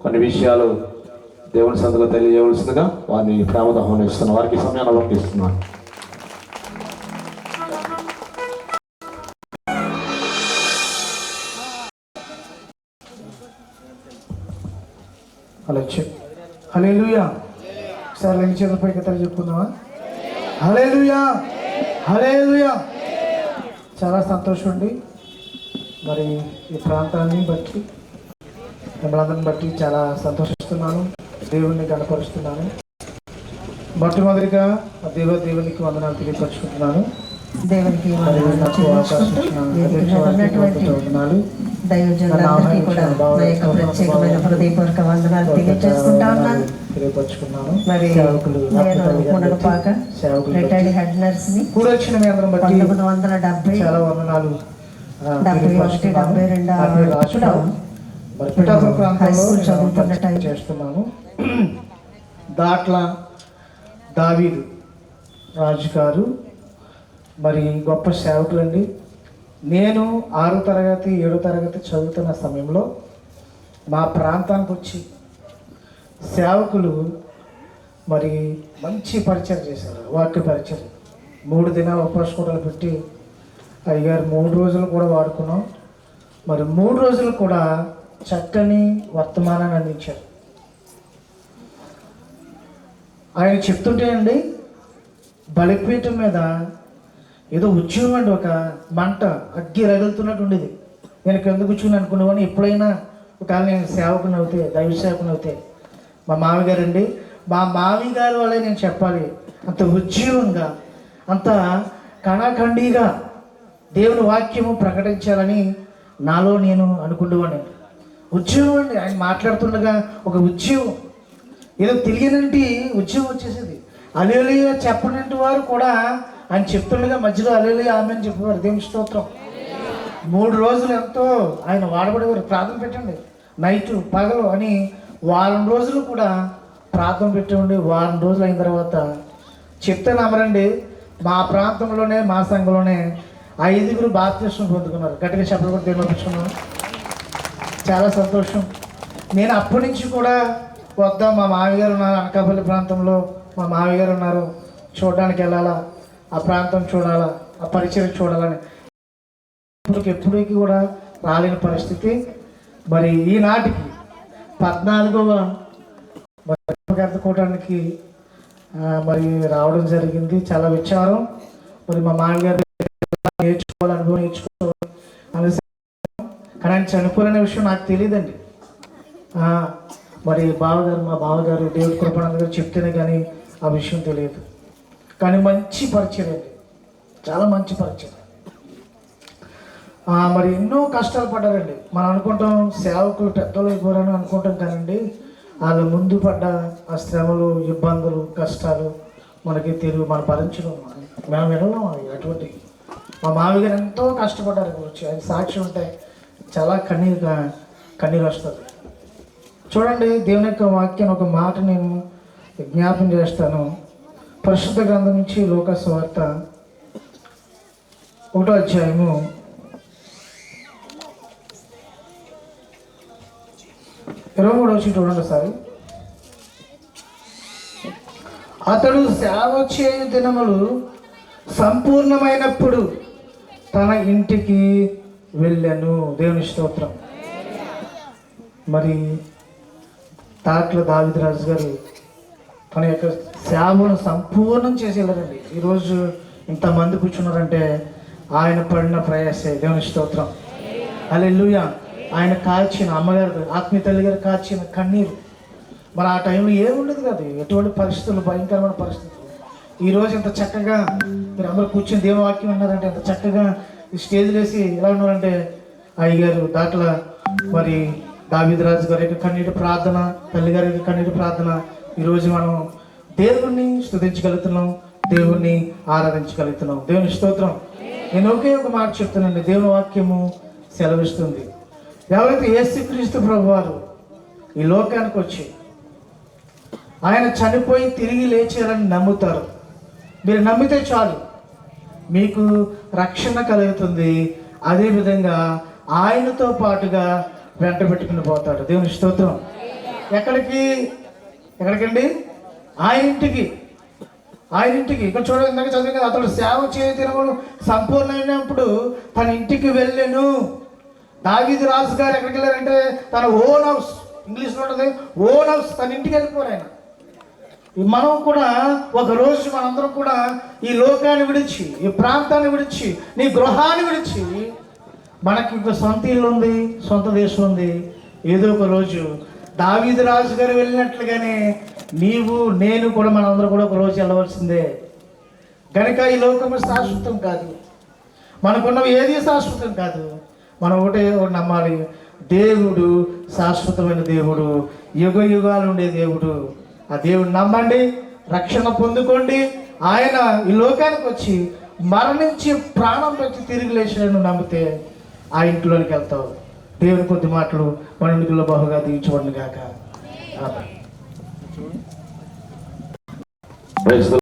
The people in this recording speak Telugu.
కొన్ని విషయాలు దేవుని సందులో తెలియజేయవలసిందిగా వారిని ప్రేమతో ఆహ్వానిస్తున్నాను. వారికి సమయాన్ని వర్తిస్తున్నాను. హల్లెలూయా. ఒకసారి రెండు చేతుల పైకి ఎత్తి చెప్పుకుందామా? హల్లెలూయా, హల్లెలూయా. చాలా సంతోషం అండి. మరి ఈ ప్రాంతాన్ని బట్టి మిమ్మల్ని బట్టి చాలా సంతోషిస్తున్నాను, దేవుణ్ణి కనపరుస్తున్నాను. మొట్టమొదటిగా దేవునికి వందనాలు తెలియపరుచుకుంటున్నాను. దేవునికి దైవజనులందరికీ కూడా నా యొక్క ప్రత్యేకమైన హృదయపూర్వక వందనాలు తెలియజేసుకుంటా ఉన్నాను. మరి నేను మునగపాక రిటైర్డ్ హెడ్ నర్స్ ని 1970 చాలా వందనాలు. 71, 72 హై స్కూల్ చదువుతున్న టైం చేస్తున్నాను. దాట్ల దావీదు రాజు గారు మరి గొప్ప సేవకులండి. నేను 6వ తరగతి 7వ తరగతి చదువుతున్న సమయంలో మా ప్రాంతానికి వచ్చి సేవకులు మరి మంచి పరిచయం చేశారు. వాక్య పరిచయం 3 దినాలు ఉపవాస కూటలు పెట్టి అయ్యగారు 3 రోజులు కూడా వాడుకున్నాం. మరి 3 రోజులు కూడా చక్కని వర్తమానాన్ని అందించారు. ఆయన చెప్తుంటే అండి బలిపీఠం మీద ఏదో ఉద్యోగం అండి, ఒక మంట అగ్గి రగులుతున్నట్టు ఉండేది. నేను కింద కూర్చుని అనుకునేవాడిని, ఎప్పుడైనా ఒకవేళ నేను సేవకుని అవుతే, దైవ సేవకుని అవుతే మా మామగారు అండి, మా మామగారు వల్లే నేను చెప్పాలి, అంత ఉద్యోగంగా అంత కణాఖండిగా దేవుని వాక్యము ప్రకటించాలని నాలో నేను అనుకునేవాడిని. ఉద్యోగం అండి, ఆయన మాట్లాడుతుండగా ఒక ఉద్యోగం, ఏదో తెలియనంటి ఉద్యోగం వచ్చేసేది. హల్లెలూయా చెప్పనంటి వారు కూడా ఆయన చెప్తుండగా మధ్యలో హల్లెలూయా ఆమేన్ అని చెప్పేవారు. దేవుని స్తోత్రం. 3 రోజులు ఎంతో ఆయన వాడబడేవారు. ప్రార్థన పెట్టండి, నైట్ పగలు అని వారం రోజులు కూడా ప్రార్థన పెట్టండి. వారం రోజులు అయిన తర్వాత చెప్తే నమ్మరండి, మా ప్రాంతంలోనే మా సంఘంలోనే 5గురు బాప్తిస్మం పొందుకున్నారు. గట్టిగా చెప్పలు కూడా దేవుని పంపించుకున్నాను. చాలా సంతోషం. నేను అప్పటి నుంచి కూడా వద్దాం, మా మామగారు ఉన్నారు అనకాపల్లి ప్రాంతంలో, మా మామగారు ఉన్నారు, చూడడానికి వెళ్ళాలా, ఆ ప్రాంతం చూడాలా, ఆ పరిచయం చూడాలని ఎప్పటికీ కూడా రాలేని పరిస్థితి. మరి ఈనాటికి 14వ ఎత్తుకోవడానికి మరి రావడం జరిగింది. చాలా విచారం. మరి మా మామగారు నేర్చుకోవాలి అనేసి, కానీ ఆయన చనిపోయిన విషయం నాకు తెలియదండి. మరి మా బావగారు దేవుడి కృపానంద గారు చెప్తేనే కానీ ఆ విషయం తెలియదు. కానీ మంచి పరిచయం అండి, చాలా మంచి పరిచయం. మరి ఎన్నో కష్టాలు పడ్డారండి. మనం అనుకుంటాం సేవకులు పెద్దలు అయిపోరని అనుకుంటాం, కానండి వాళ్ళ ముందు పడ్డ ఆ శ్రమలు, ఇబ్బందులు, కష్టాలు మనకి తెలివి, మనం భరించడం మేము వినలేం అటువంటి. మా మామగారు ఎంతో కష్టపడ్డారు గురించి ఆయన సాక్ష్యం ఉంటే చాలా కన్నీరు వస్తుంది. చూడండి, దేవుని యొక్క వాక్యాన్ని ఒక మాట నేను జ్ఞాపం చేస్తాను. పరిశుద్ధ గ్రంథం నుంచి లూకా సువార్త 1వ అధ్యాయము 23వ వచనం చూడండి సారి. అతడు సేవ చేయు దినములు సంపూర్ణమైనప్పుడు తన ఇంటికి వెళ్ళాను. దేవుని స్తోత్రం. మరి దాట్ల దావీదు రాజు గారు తన యొక్క సేవను సంపూర్ణం చేసి వెళ్ళారండి. ఈరోజు ఇంతమంది కూర్చున్నారంటే ఆయన పడిన ప్రయాసే. దేవుని స్తోత్రం. హల్లెలూయా. ఆయన కాల్చిన అమ్మగారు, ఆత్మీయ తల్లి గారు కాల్చిన కన్నీరు. మరి ఆ టైంలో ఏముండదు కదా, ఎటువంటి పరిస్థితులు, భయంకరమైన పరిస్థితులు. ఈరోజు ఎంత చక్కగా మీరు అందరూ కూర్చొని దేవుని వాక్యం ఉన్నారంటే, ఎంత చక్కగా ఈ స్టేజ్లు వేసి ఎలా ఉన్నారంటే, అయ్యగారు దాట్ల మరి దావీదు రాజు గారి యొక్క కన్నీటి ప్రార్థన, తల్లి గారి యొక్క కన్నీటి ప్రార్థన, ఈరోజు మనం దేవుణ్ణి స్తుతించగలుగుతున్నాం, దేవుణ్ణి ఆరాధించగలుగుతున్నాం. దేవుని స్తోత్రం. నేను ఒకే ఒక మాట చెప్తానండి, దేవుని వాక్యము సెలవిస్తుంది, ఎవరైతే యేసుక్రీస్తు ప్రభువారు ఈ లోకానికి వచ్చి ఆయన చనిపోయి తిరిగి లేచారని నమ్ముతారు, మీరు నమ్మితే చాలు మీకు రక్షణ కలుగుతుంది. అదేవిధంగా ఆయనతో పాటుగా వెంట పెట్టుకుని పోతాడు. దేవుని స్తోత్రం. ఎక్కడికండి? ఆయన ఇంటికి. ఇక్కడ చూడండి, ఇందాక చదివి కదా, అతడు సేవ చేయతినప్పుడు సంపూర్ణమైనప్పుడు తన ఇంటికి వెళ్ళాను. దావీదు రాజు గారు ఎక్కడికి వెళ్ళారంటే తన ఓన్ హౌస్, ఇంగ్లీష్లో ఉంటుంది ఓన్ హౌస్, తన ఇంటికి వెళ్ళిపోరు ఆయన. మనం కూడా ఒకరోజు మనందరం కూడా ఈ లోకాన్ని విడిచి, ఈ ప్రాంతాన్ని విడిచి, నీ గృహాన్ని విడిచి, మనకి ఇంకో సొంత ఇల్లు ఉంది, సొంత దేశం ఉంది. ఏదో ఒక రోజు దావీదు రాజు గారు వెళ్ళినట్లుగానే నీవు నేను కూడా మనందరూ కూడా ఒక రోజు వెళ్ళవలసిందే. కనుక ఈ లోకము శాశ్వతం కాదు, మనకున్నవి ఏది శాశ్వతం కాదు. మనం ఒకటి నమ్మాలి, దేవుడు శాశ్వతమైన దేవుడు, యుగ యుగాలు ఉండే దేవుడు. ఆ దేవుడు నమ్మండి, రక్షణ పొందుకోండి. ఆయన ఈ లోకానికి వచ్చి మరణించి ప్రాణం పెట్టి తిరిగి లేచాడని నమ్మితే ఆ ఇంట్లోనికి వెళ్తావు. దేవుని కొద్ది మాటలు మన ఇంటిలో బహుగా దీవించబడును గాక. Praise the